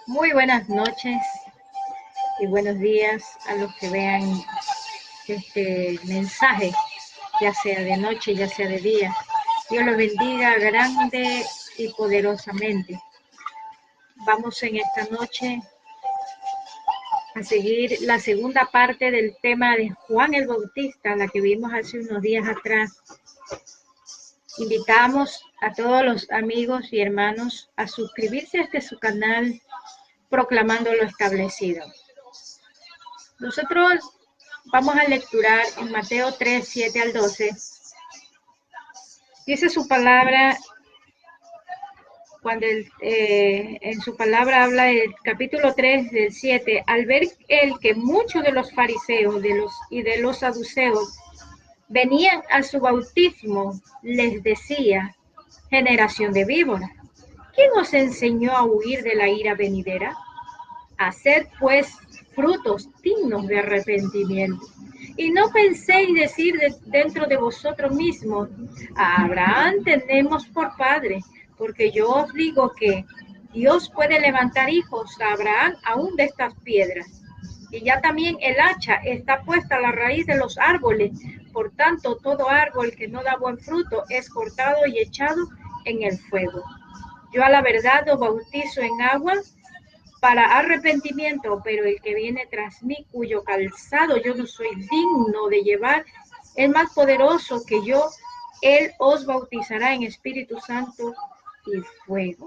Muy buenas noches y buenos días a los que vean este mensaje, ya sea de noche, ya sea de día. Dios los bendiga grande y poderosamente. Vamos en esta noche a seguir la segunda parte del tema de Juan el Bautista, la que vimos hace unos días atrás. Invitamos a todos los amigos y hermanos a suscribirse a su canal proclamando lo establecido. Nosotros vamos a lecturar en Mateo 3, 7 al 12. Dice su palabra, cuando en su palabra habla del capítulo 3 del 7, al ver él que muchos de los fariseos y de los saduceos venían a su bautismo, les decía, generación de víboras, ¿quién os enseñó a huir de la ira venidera? Haced pues frutos dignos de arrepentimiento. Y no penséis decir dentro de vosotros mismos, a Abraham tenemos por padre, porque yo os digo que Dios puede levantar hijos a Abraham aún de estas piedras. Y ya también el hacha está puesta a la raíz de los árboles. Por tanto, todo árbol que no da buen fruto es cortado y echado en el fuego. Yo a la verdad os bautizo en agua para arrepentimiento, pero el que viene tras mí, cuyo calzado yo no soy digno de llevar, es más poderoso que yo. Él os bautizará en Espíritu Santo y fuego.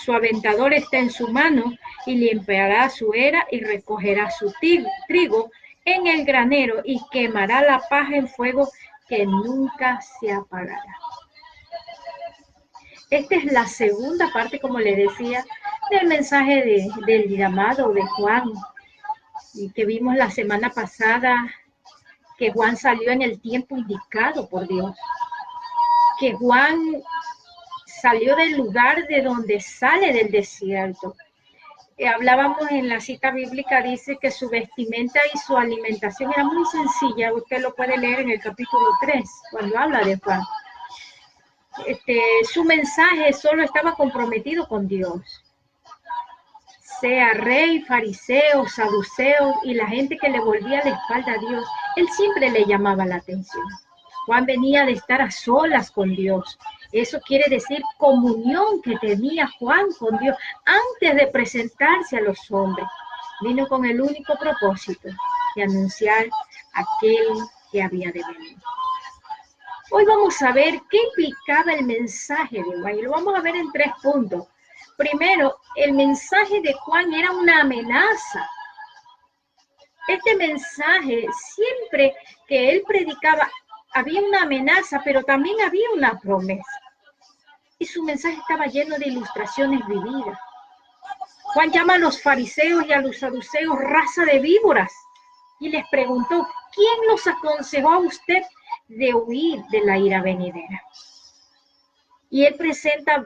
Su aventador está en su mano y limpiará su era y recogerá su trigo en el granero y quemará la paja en fuego que nunca se apagará. Esta es la segunda parte, como le decía, del mensaje del llamado de Juan, y que vimos la semana pasada, que Juan salió en el tiempo indicado por Dios, que Juan salió del lugar de donde sale del desierto. Hablábamos en la cita bíblica, dice que su vestimenta y su alimentación era muy sencilla. Usted lo puede leer en el capítulo 3, cuando habla de Juan. Su mensaje solo estaba comprometido con Dios. Sea rey, fariseo, saduceo y la gente que le volvía la espalda a Dios, él siempre le llamaba la atención. Juan venía de estar a solas con Dios. Eso quiere decir comunión que tenía Juan con Dios antes de presentarse a los hombres. Vino con el único propósito de anunciar aquel que había de venir. Hoy vamos a ver qué implicaba el mensaje de Juan y lo vamos a ver en 3 puntos. Primero, el mensaje de Juan era una amenaza. Este mensaje, siempre que él predicaba, había una amenaza, pero también había una promesa. Y su mensaje estaba lleno de ilustraciones vividas. Juan llama a los fariseos y a los saduceos raza de víboras y les preguntó, ¿quién los aconsejó a usted de huir de la ira venidera? Y él presenta,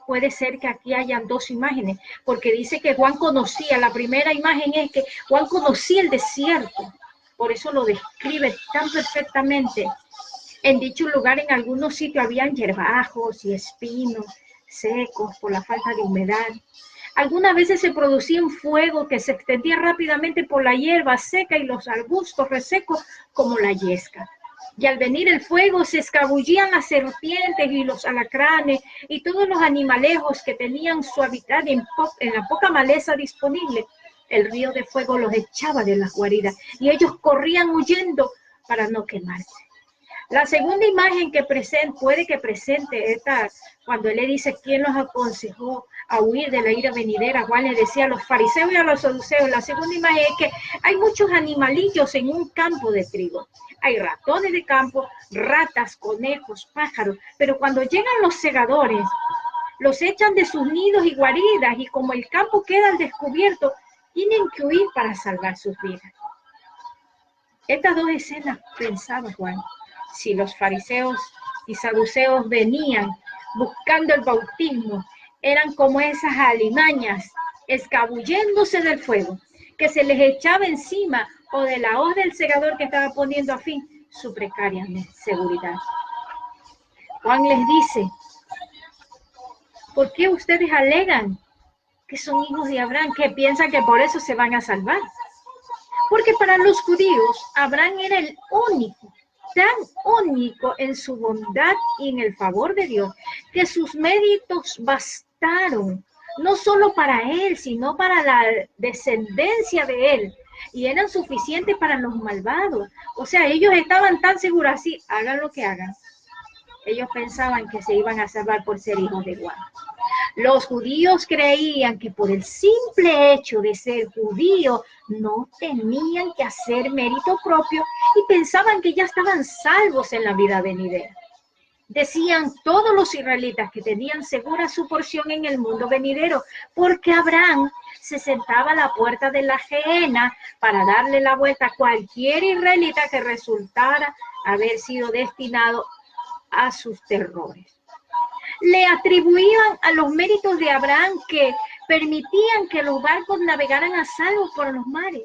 puede ser que aquí hayan 2 imágenes, porque dice que Juan conocía, la primera imagen es que Juan conocía el desierto, por eso lo describe tan perfectamente. En dicho lugar, en algunos sitios habían hierbajos y espinos secos por la falta de humedad. Algunas veces se producía un fuego que se extendía rápidamente por la hierba seca y los arbustos resecos como la yesca. Y al venir el fuego se escabullían las serpientes y los alacranes y todos los animalejos que tenían su hábitat en la poca maleza disponible. El río de fuego los echaba de las guaridas y ellos corrían huyendo para no quemarse. La segunda imagen que puede que presente esta, cuando él le dice quién los aconsejó a huir de la ira venidera, Juan le decía a los fariseos y a los saduceos. La segunda imagen es que hay muchos animalillos en un campo de trigo. Hay ratones de campo, ratas, conejos, pájaros, pero cuando llegan los segadores, los echan de sus nidos y guaridas y como el campo queda al descubierto, tienen que huir para salvar sus vidas. Estas 2 escenas pensaba Juan. Si los fariseos y saduceos venían buscando el bautismo, eran como esas alimañas escabulléndose del fuego, que se les echaba encima o de la hoz del segador que estaba poniendo a fin su precaria seguridad. Juan les dice, ¿por qué ustedes alegan que son hijos de Abraham, que piensan que por eso se van a salvar. Porque para los judíos, Abraham era el único, tan único en su bondad y en el favor de Dios, que sus méritos bastaron, no solo para él, sino para la descendencia de él, y eran suficientes para los malvados. O sea, ellos estaban tan seguros así, hagan lo que hagan. Ellos pensaban que se iban a salvar por ser hijos de Juan. Los judíos creían que por el simple hecho de ser judíos no tenían que hacer mérito propio y pensaban que ya estaban salvos en la vida venidera. Decían todos los israelitas que tenían segura su porción en el mundo venidero, porque Abraham se sentaba a la puerta de la Gehenna para darle la vuelta a cualquier israelita que resultara haber sido destinado a sus terrores. Le atribuían a los méritos de Abraham que permitían que los barcos navegaran a salvo por los mares,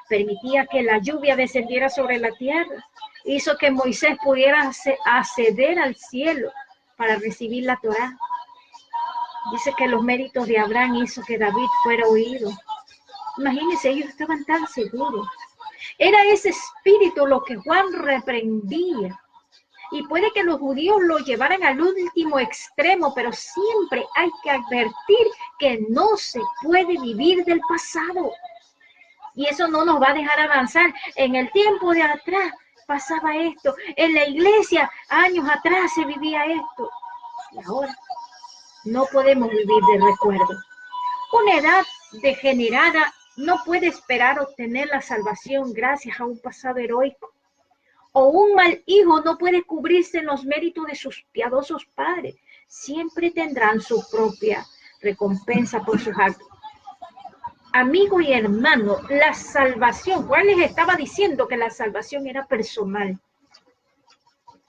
permitía que la lluvia descendiera sobre la tierra, hizo que Moisés pudiera acceder al cielo para recibir la Torá. Dice que los méritos de Abraham hizo que David fuera oído. Imagínense, ellos estaban tan seguros. Era ese espíritu lo que Juan reprendía. Y puede que los judíos lo llevaran al último extremo, pero siempre hay que advertir que no se puede vivir del pasado. Y eso no nos va a dejar avanzar. En el tiempo de atrás pasaba esto. En la iglesia, años atrás se vivía esto. Y ahora no podemos vivir de recuerdo. Una edad degenerada no puede esperar obtener la salvación gracias a un pasado heroico. O un mal hijo no puede cubrirse en los méritos de sus piadosos padres. Siempre tendrán su propia recompensa por sus actos. Amigo y hermano, la salvación, Juan les estaba diciendo que la salvación era personal.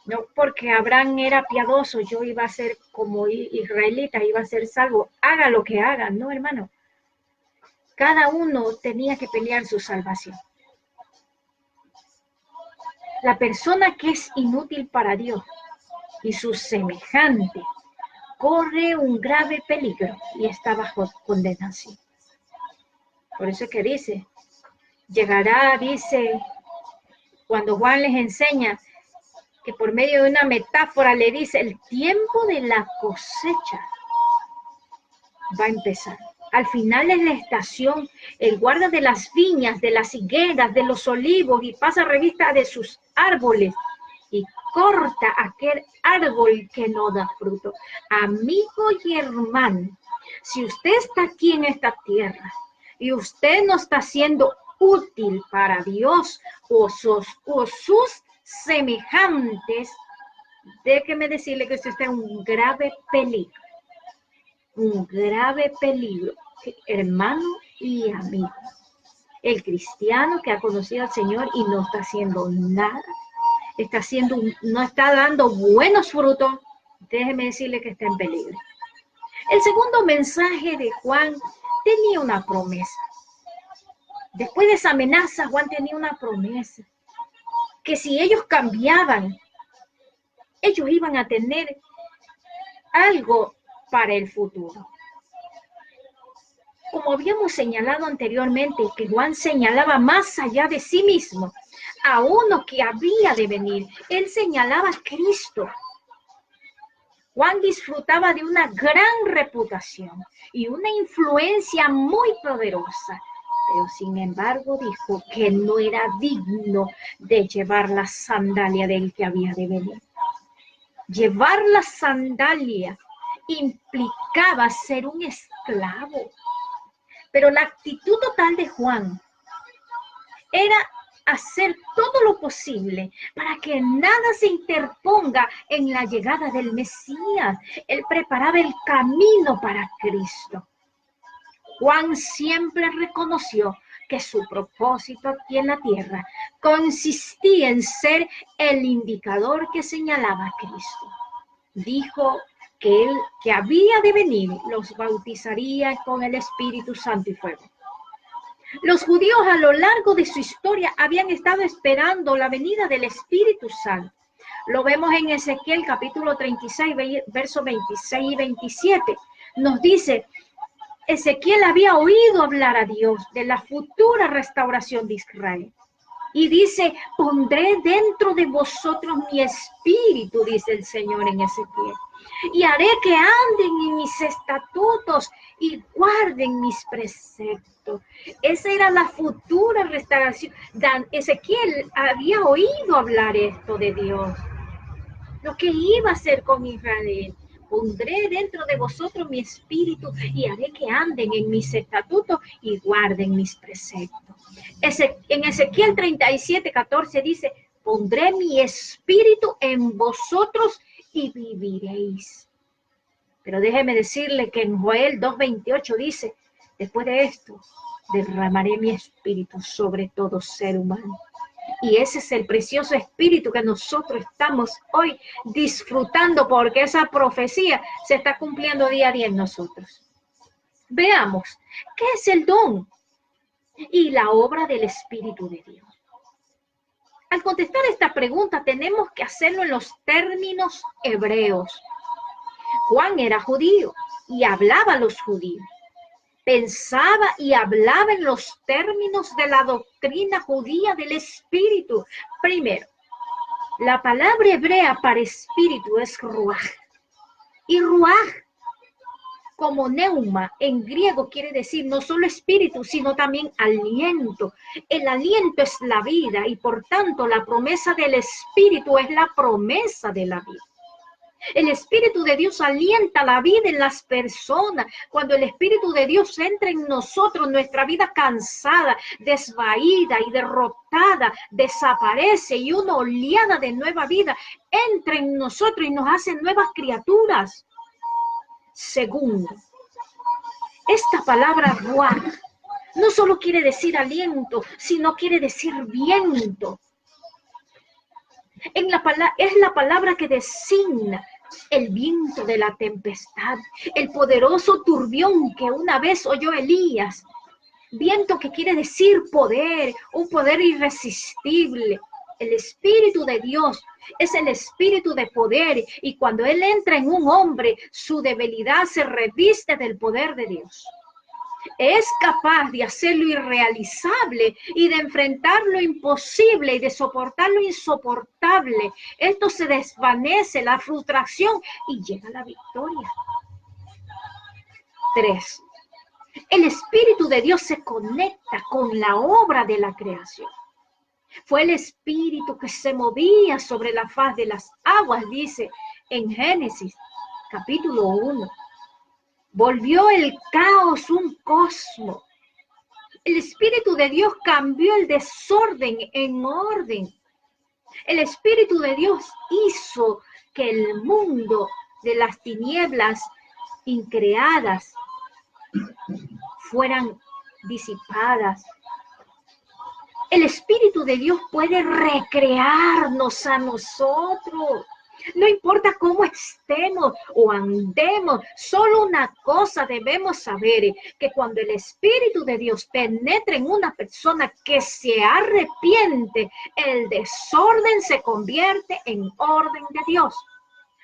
No porque Abraham era piadoso, yo iba a ser como israelita, iba a ser salvo. Haga lo que haga, no, hermano. Cada uno tenía que pelear su salvación. La persona que es inútil para Dios y sus semejantes corre un grave peligro y está bajo condenación. Por eso es que dice, llegará, dice, cuando Juan les enseña que por medio de una metáfora le dice, el tiempo de la cosecha va a empezar. Al final es la estación, el guarda de las viñas, de las higueras, de los olivos y pasa revista de sus árboles y corta aquel árbol que no da fruto. Amigo y hermano, si usted está aquí en esta tierra y usted no está siendo útil para Dios o sus semejantes, déjeme decirle que usted está en un grave peligro. Un grave peligro, hermano y amigo. El cristiano que ha conocido al Señor y no está haciendo nada, no está dando buenos frutos, déjeme decirle que está en peligro. El segundo mensaje de Juan tenía una promesa. Después de esa amenaza, Juan tenía una promesa, que si ellos cambiaban, ellos iban a tener algo para el futuro. Como habíamos señalado anteriormente, que Juan señalaba más allá de sí mismo, a uno que había de venir. Él señalaba a Cristo. Juan disfrutaba de una gran reputación y una influencia muy poderosa, pero sin embargo dijo que no era digno de llevar la sandalia del que había de venir. Llevar la sandalia implicaba ser un esclavo. Pero la actitud total de Juan era hacer todo lo posible para que nada se interponga en la llegada del Mesías. Él preparaba el camino para Cristo. Juan siempre reconoció que su propósito aquí en la tierra consistía en ser el indicador que señalaba a Cristo. Dijo que él, que había de venir, los bautizaría con el Espíritu Santo y fuego. Los judíos a lo largo de su historia habían estado esperando la venida del Espíritu Santo. Lo vemos en Ezequiel capítulo 36, versos 26 y 27. Nos dice, Ezequiel había oído hablar a Dios de la futura restauración de Israel. Y dice, pondré dentro de vosotros mi espíritu, dice el Señor en Ezequiel. Y haré que anden en mis estatutos y guarden mis preceptos. Esa era la futura restauración. Ezequiel había oído hablar esto de Dios. Lo que iba a hacer con Israel. Pondré dentro de vosotros mi espíritu y haré que anden en mis estatutos y guarden mis preceptos. En Ezequiel 37:14 dice, pondré mi espíritu en vosotros y viviréis. Pero déjeme decirle que en Joel 2:28 dice, después de esto, derramaré mi espíritu sobre todo ser humano. Y ese es el precioso espíritu que nosotros estamos hoy disfrutando, porque esa profecía se está cumpliendo día a día en nosotros. Veamos, ¿qué es el don y la obra del Espíritu de Dios? Al contestar esta pregunta tenemos que hacerlo en los términos hebreos. Juan era judío y hablaba a los judíos. Pensaba y hablaba en los términos de la doctrina judía del espíritu. Primero, la palabra hebrea para espíritu es ruaj. Y ruaj, como neuma, en griego quiere decir no solo espíritu, sino también aliento. El aliento es la vida y por tanto la promesa del espíritu es la promesa de la vida. El Espíritu de Dios alienta la vida en las personas. Cuando el Espíritu de Dios entra en nosotros, nuestra vida cansada, desvaída y derrotada desaparece y una oleada de nueva vida entra en nosotros y nos hace nuevas criaturas. Segundo, esta palabra ruach no solo quiere decir aliento, sino quiere decir viento. Es la palabra que designa el viento de la tempestad, el poderoso turbión que una vez oyó Elías. Viento que quiere decir poder, un poder irresistible. El Espíritu de Dios es el espíritu de poder y cuando Él entra en un hombre, su debilidad se reviste del poder de Dios. Es capaz de hacer lo irrealizable y de enfrentar lo imposible y de soportar lo insoportable. Esto se desvanece, la frustración y llega la victoria. 3. El Espíritu de Dios se conecta con la obra de la creación. Fue el Espíritu que se movía sobre la faz de las aguas, dice en Génesis, capítulo 1. Volvió el caos un cosmos. El Espíritu de Dios cambió el desorden en orden. El Espíritu de Dios hizo que el mundo de las tinieblas increadas fueran disipadas. El Espíritu de Dios puede recrearnos a nosotros. No importa cómo estemos o andemos, solo una cosa debemos saber, que cuando el Espíritu de Dios penetra en una persona que se arrepiente, el desorden se convierte en orden de Dios.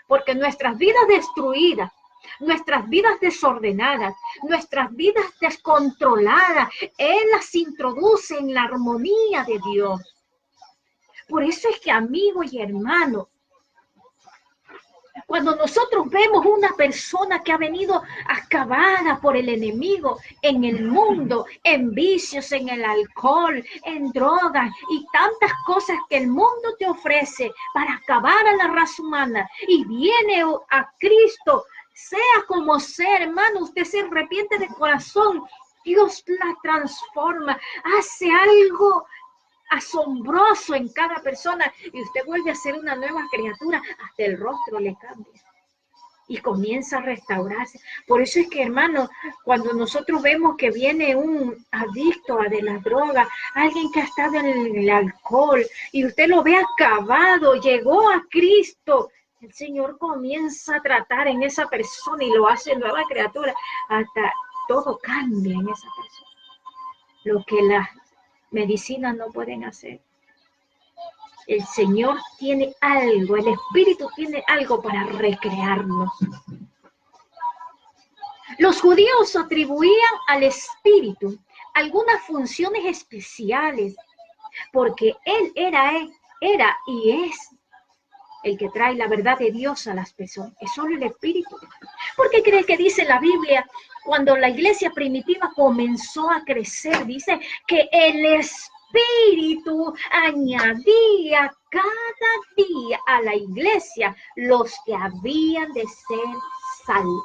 Porque nuestras vidas destruidas, nuestras vidas desordenadas, nuestras vidas descontroladas, Él las introduce en la armonía de Dios. Por eso es que, amigo y hermano, cuando nosotros vemos una persona que ha venido acabada por el enemigo en el mundo, en vicios, en el alcohol, en drogas y tantas cosas que el mundo te ofrece para acabar a la raza humana, y viene a Cristo, sea como sea, hermano, usted se arrepiente de corazón, Dios la transforma, hace algo asombroso en cada persona y usted vuelve a ser una nueva criatura, hasta el rostro le cambia y comienza a restaurarse. Por eso es que, hermano, cuando nosotros vemos que viene un adicto a de las drogas, alguien que ha estado en el alcohol y usted lo ve acabado, llegó a Cristo, el Señor comienza a tratar en esa persona y lo hace nueva criatura, hasta todo cambia en esa persona. Lo que las medicinas no pueden hacer. El Señor tiene algo, el Espíritu tiene algo para recrearnos. Los judíos atribuían al Espíritu algunas funciones especiales, porque Él era y es el que trae la verdad de Dios a las personas. Es solo el Espíritu. ¿Por qué cree que dice la Biblia, cuando la iglesia primitiva comenzó a crecer, dice que el Espíritu añadía cada día a la iglesia los que habían de ser salvos?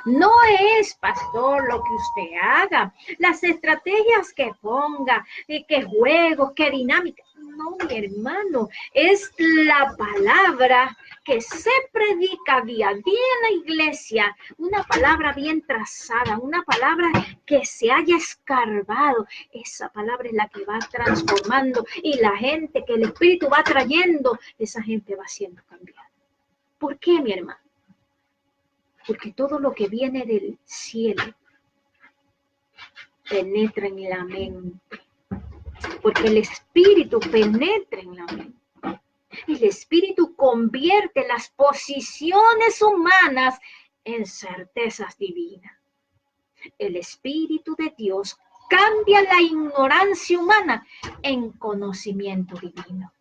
No es, pastor, lo que usted haga, las estrategias que ponga, qué juegos, qué dinámica. No, mi hermano, es la palabra que se predica día a día en la iglesia, una palabra bien trazada, una palabra que se haya escarbado. Esa palabra es la que va transformando, y la gente que el Espíritu va trayendo, esa gente va siendo cambiada. ¿Por qué, mi hermano? Porque todo lo que viene del cielo penetra en la mente. Porque el Espíritu penetra en la mente. El Espíritu convierte las posiciones humanas en certezas divinas. El Espíritu de Dios cambia la ignorancia humana en conocimiento divino.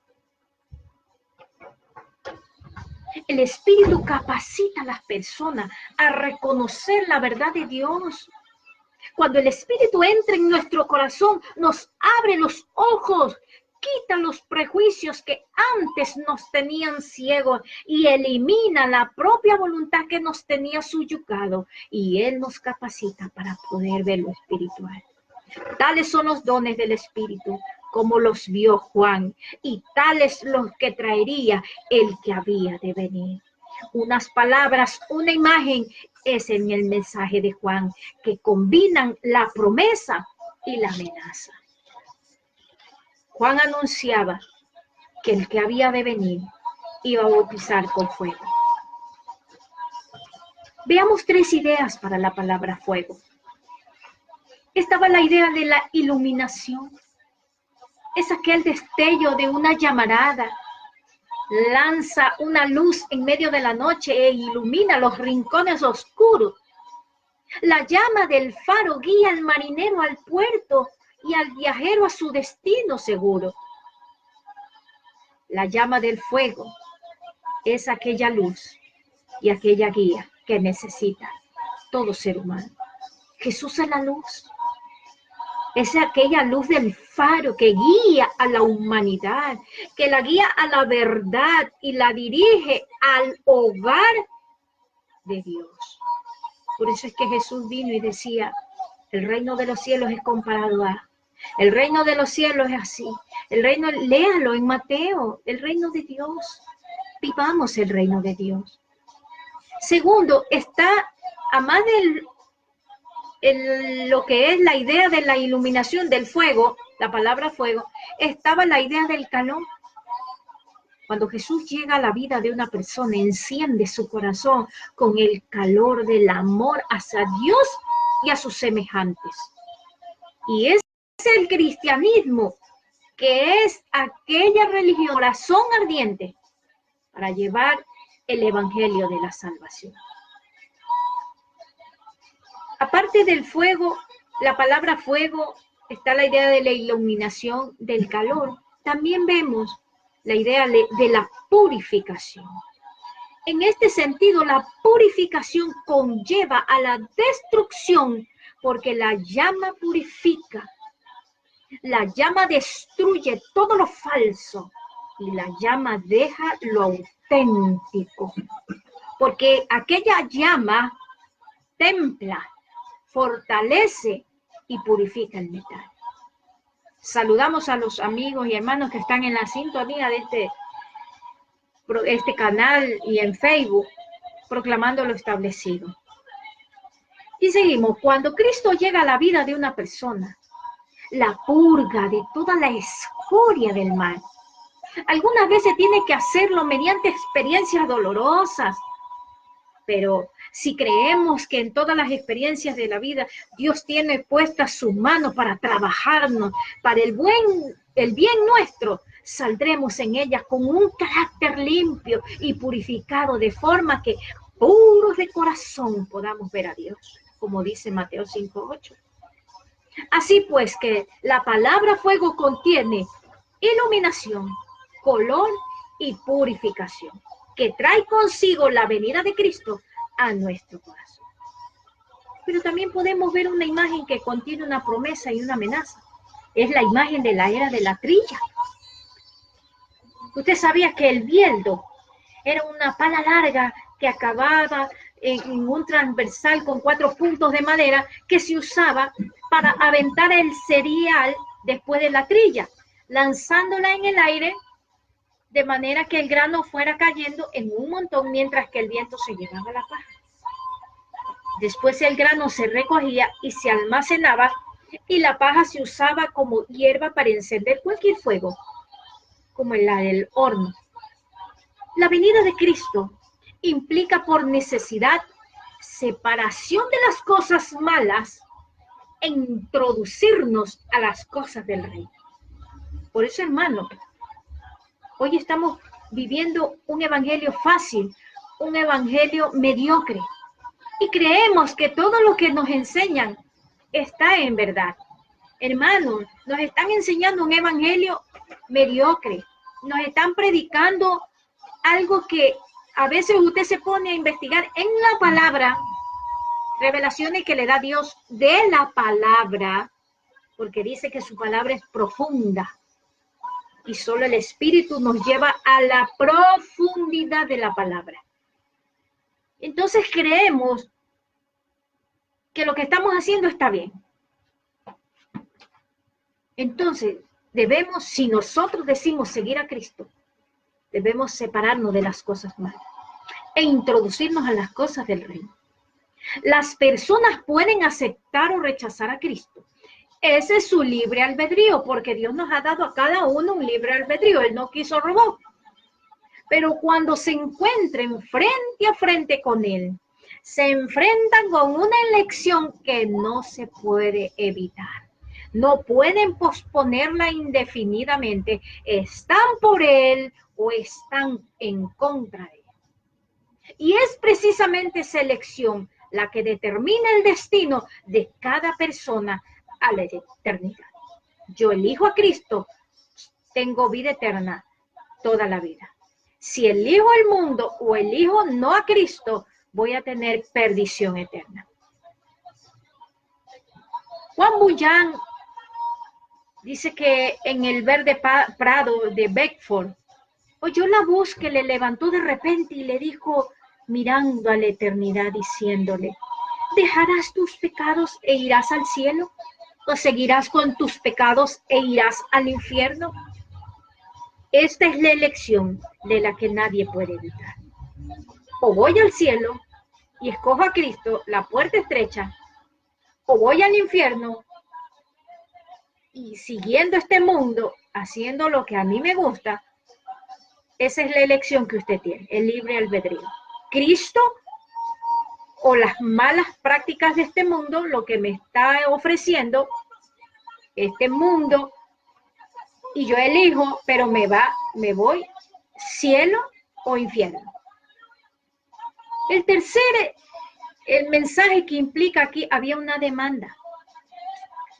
El Espíritu capacita a las personas a reconocer la verdad de Dios. Cuando el Espíritu entra en nuestro corazón, nos abre los ojos, quita los prejuicios que antes nos tenían ciegos y elimina la propia voluntad que nos tenía subyugado. Y Él nos capacita para poder ver lo espiritual. Tales son los dones del Espíritu, como los vio Juan, y tales los que traería el que había de venir. Unas palabras, una imagen, es en el mensaje de Juan, que combinan la promesa y la amenaza. Juan anunciaba que el que había de venir iba a bautizar con fuego. Veamos 3 ideas para la palabra fuego. Estaba la idea de la iluminación. Es aquel destello de una llamarada. Lanza una luz en medio de la noche e ilumina los rincones oscuros. La llama del faro guía al marinero al puerto y al viajero a su destino seguro. La llama del fuego es aquella luz y aquella guía que necesita todo ser humano. Jesús es la luz. Es aquella luz del faro que guía a la humanidad, que la guía a la verdad y la dirige al hogar de Dios. Por eso es que Jesús vino y decía, el reino de los cielos es comparado a, el reino de los cielos es así, el reino, léalo en Mateo, el reino de Dios. Vivamos el reino de Dios. Segundo, está, además lo que es la idea de la iluminación del fuego, la palabra fuego, estaba la idea del calor. Cuando Jesús llega a la vida de una persona, enciende su corazón con el calor del amor hacia Dios y a sus semejantes. Y es el cristianismo, que es aquella religión, corazón ardiente, para llevar el evangelio de la salvación. Aparte del fuego, la palabra fuego, está la idea de la iluminación, del calor. También vemos la idea de la purificación. En este sentido, la purificación conlleva a la destrucción, porque la llama purifica, la llama destruye todo lo falso y la llama deja lo auténtico, porque aquella llama templa, fortalece y purifica el metal. Saludamos a los amigos y hermanos que están en la sintonía de este canal y en Facebook, proclamando lo establecido. Y seguimos, cuando Cristo llega a la vida de una persona, la purga de toda la escoria del mal. Algunas veces tiene que hacerlo mediante experiencias dolorosas, pero si creemos que en todas las experiencias de la vida Dios tiene puestas sus manos para trabajarnos, para el bien nuestro, saldremos en ellas con un carácter limpio y purificado, de forma que puros de corazón podamos ver a Dios como dice Mateo 5:8. Así pues que la palabra fuego contiene iluminación, color y purificación, que trae consigo la venida de Cristo a nuestro corazón. Pero también podemos ver una imagen que contiene una promesa y una amenaza. Es la imagen de la era de la trilla. Usted sabía que el bieldo era una pala larga que acababa en un transversal con 4 puntos de madera que se usaba para aventar el cereal después de la trilla, lanzándola en el aire de manera que el grano fuera cayendo en un montón mientras que el viento se llevaba la paja. Después el grano se recogía y se almacenaba y la paja se usaba como hierba para encender cualquier fuego, como la del horno. La venida de Cristo implica por necesidad separación de las cosas malas e introducirnos a las cosas del reino. Por eso, hermano, hoy estamos viviendo un evangelio fácil, un evangelio mediocre, y creemos que todo lo que nos enseñan está en verdad. Hermanos, nos están enseñando un evangelio mediocre, nos están predicando algo que a veces usted se pone a investigar en la palabra, revelaciones que le da Dios de la palabra, porque dice que su palabra es profunda y solo el Espíritu nos lleva a la profundidad de la palabra. Entonces creemos que lo que estamos haciendo está bien. Entonces debemos, si nosotros decimos seguir a Cristo, debemos separarnos de las cosas malas e introducirnos a las cosas del reino. Las personas pueden aceptar o rechazar a Cristo. Ese es su libre albedrío, porque Dios nos ha dado a cada uno un libre albedrío. Él no quiso robar. Pero cuando se encuentren frente a frente con Él, se enfrentan con una elección que no se puede evitar. No pueden posponerla indefinidamente. Están por Él o están en contra de Él. Y es precisamente esa elección la que determina el destino de cada persona a la eternidad. Yo elijo a Cristo, tengo vida eterna toda la vida. Si elijo el mundo o elijo no a Cristo, voy a tener perdición eterna. Juan Bunyan dice que en el verde prado de Beckford oyó la voz que le levantó de repente y le dijo, mirando a la eternidad, diciéndole, ¿dejarás tus pecados e irás al cielo? ¿O seguirás con tus pecados e irás al infierno? Esta es la elección de la que nadie puede evitar. O voy al cielo y escojo a Cristo, la puerta estrecha, o voy al infierno y siguiendo este mundo, haciendo lo que a mí me gusta. Esa es la elección que usted tiene, el libre albedrío. Cristo o las malas prácticas de este mundo, lo que me está ofreciendo este mundo, y yo elijo, pero me voy cielo o infierno. El mensaje que implica aquí, había una demanda.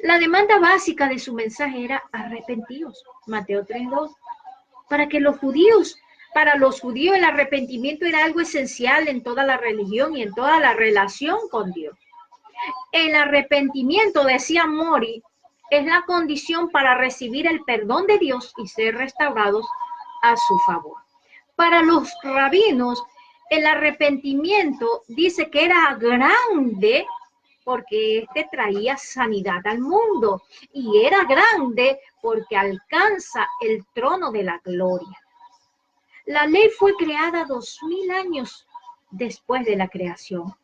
La demanda básica de su mensaje era arrepentidos, Mateo 3:2. Para los judíos el arrepentimiento era algo esencial en toda la religión y en toda la relación con Dios. El arrepentimiento, decía Mori, es la condición para recibir el perdón de Dios y ser restaurados a su favor. Para los rabinos, el arrepentimiento dice que era grande porque traía sanidad al mundo y era grande porque alcanza el trono de la gloria. La ley fue creada 2000 años después de la creación,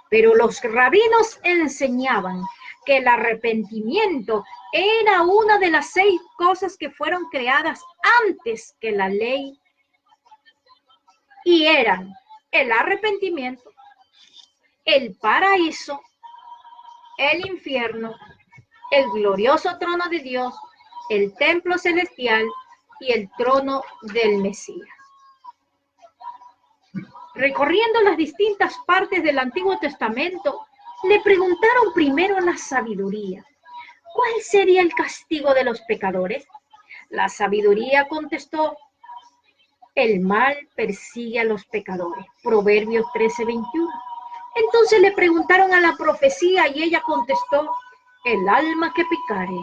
pero los rabinos enseñaban que el arrepentimiento era una de las 6 cosas que fueron creadas antes que la ley, y eran el arrepentimiento, el paraíso, el infierno, el glorioso trono de Dios, el templo celestial y el trono del Mesías. Recorriendo las distintas partes del Antiguo Testamento, Le preguntaron primero a la sabiduría, ¿cuál sería el castigo de los pecadores? La sabiduría contestó, el mal persigue a los pecadores. Proverbios 13:21. Entonces le preguntaron a la profecía y ella contestó, el alma que pecare,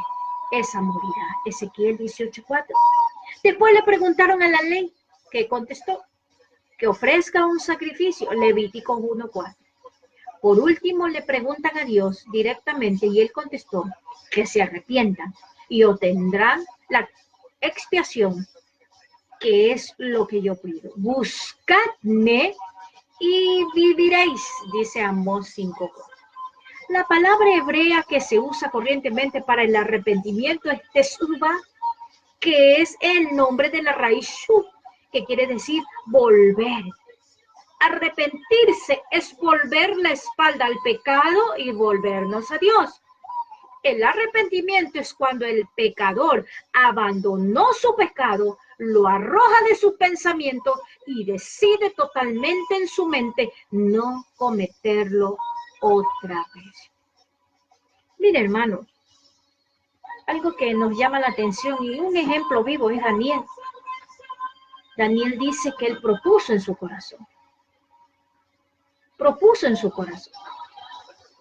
esa morirá. Ezequiel 18:4. Después le preguntaron a la ley, que contestó, que ofrezca un sacrificio. Levítico 1:4. Por último le preguntan a Dios directamente y él contestó, que se arrepientan y obtendrán la expiación, que es lo que yo pido. Buscadme y viviréis, dice Amós 5:4. La palabra hebrea que se usa corrientemente para el arrepentimiento es teshuvah, que es el nombre de la raíz shuv, que quiere decir volver. Arrepentirse es volver la espalda al pecado y volvernos a Dios. El arrepentimiento es cuando el pecador abandonó su pecado, lo arroja de su pensamiento y decide totalmente en su mente no cometerlo otra vez. Mire, hermano, algo que nos llama la atención y un ejemplo vivo es Daniel. Daniel dice que él propuso en su corazón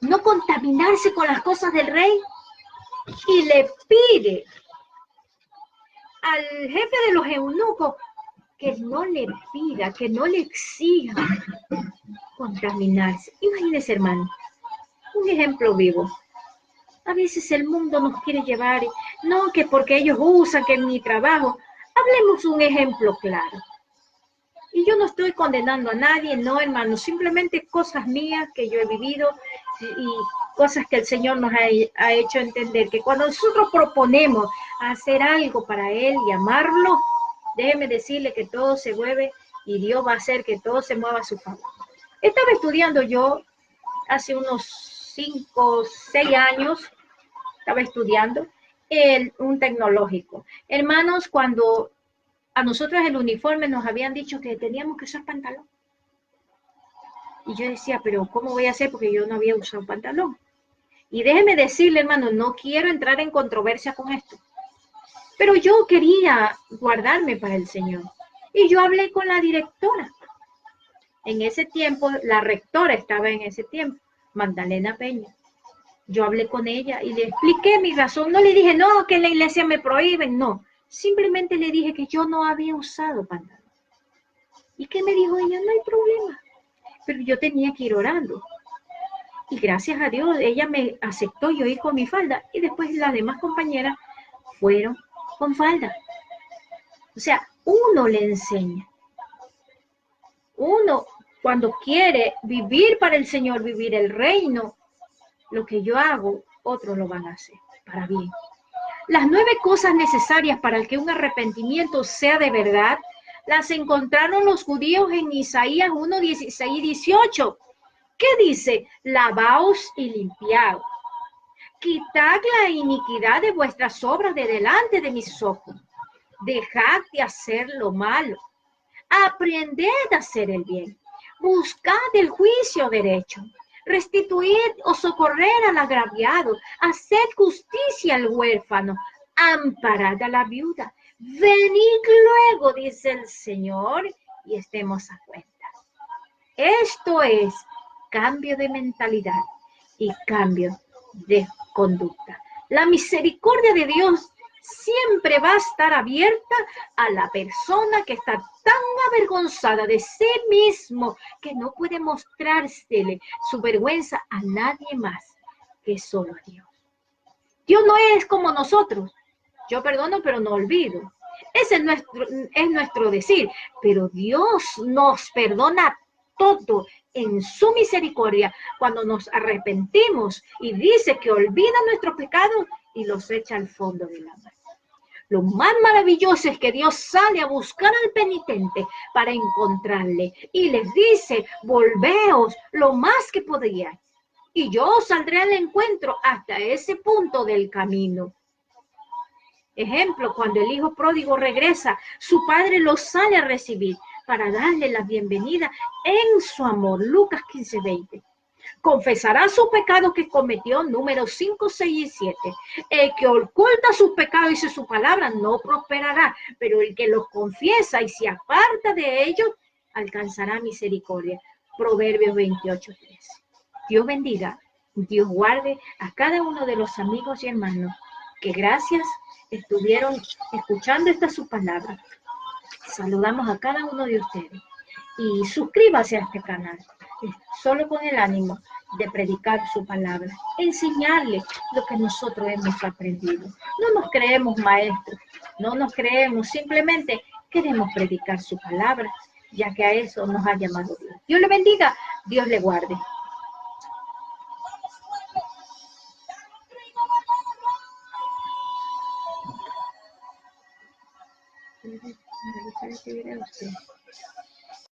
no contaminarse con las cosas del rey y le pide al jefe de los eunucos que no le pida, que no le exija contaminarse. Imagínense, hermano, un ejemplo vivo. A veces el mundo nos quiere llevar, no que porque ellos usan, que en mi trabajo. Hablemos un ejemplo claro. Y yo no estoy condenando a nadie, no, hermano, simplemente cosas mías que yo he vivido y cosas que el Señor nos ha hecho entender, que cuando nosotros proponemos hacer algo para Él y amarlo, déjeme decirle que todo se mueve y Dios va a hacer que todo se mueva a su favor. Estaba estudiando yo hace unos 5 o 6 años, estaba estudiando un tecnológico. Hermanos, cuando a nosotros el uniforme nos habían dicho que teníamos que usar pantalón. Y yo decía, pero ¿cómo voy a hacer? Porque yo no había usado pantalón. Y déjeme decirle, hermano, no quiero entrar en controversia con esto. Pero yo quería guardarme para el Señor. Y yo hablé con la directora. En ese tiempo, la rectora estaba en ese tiempo, Magdalena Peña. Yo hablé con ella y le expliqué mi razón. No le dije, no, que en la iglesia me prohíben, no. Simplemente le dije que yo no había usado pantalón. ¿Y qué me dijo ella? No hay problema. Pero yo tenía que ir orando. Y gracias a Dios, ella me aceptó, yo ir con mi falda. Y después las demás compañeras fueron con falda. O sea, uno le enseña. Uno, cuando quiere vivir para el Señor, vivir el reino, lo que yo hago, otros lo van a hacer para bien. Las 9 cosas necesarias para que un arrepentimiento sea de verdad, las encontraron los judíos en Isaías 1, 16 y 18. ¿Qué dice? Lavaos y limpiaos. Quitad la iniquidad de vuestras obras de delante de mis ojos. Dejad de hacer lo malo. Aprended a hacer el bien. Buscad el juicio derecho. Restituid o socorrer al agraviado, haced justicia al huérfano, amparad a la viuda. Venid luego, dice el Señor, y estemos a cuenta. Esto es cambio de mentalidad y cambio de conducta. La misericordia de Dios siempre va a estar abierta a la persona que está tan avergonzada de sí mismo que no puede mostrársele su vergüenza a nadie más que solo a Dios. Dios no es como nosotros. Yo perdono, pero no olvido. Ese es nuestro decir. Pero Dios nos perdona todo en su misericordia cuando nos arrepentimos y dice que olvida nuestros pecados y los echa al fondo del mar. Lo más maravilloso es que Dios sale a buscar al penitente para encontrarle y les dice, volveos lo más que podíais y yo saldré al encuentro hasta ese punto del camino. Ejemplo, cuando el hijo pródigo regresa, su padre lo sale a recibir para darle la bienvenida en su amor. Lucas 15:20. confesará su pecado que cometió, números 5, 6 y 7. El que oculta sus pecados, dice su palabra, no prosperará, pero el que los confiesa y se aparta de ellos, alcanzará misericordia. Proverbios 28, 13. Dios bendiga, Dios guarde a cada uno de los amigos y hermanos que gracias estuvieron escuchando esta su palabra. Saludamos a cada uno de ustedes y suscríbase a este canal, solo con el ánimo de predicar su palabra, enseñarle lo que nosotros hemos aprendido. No nos creemos maestros, no nos creemos, simplemente queremos predicar su palabra, ya que a eso nos ha llamado Dios. Dios le bendiga, Dios le guarde. Me gustaría que viera usted.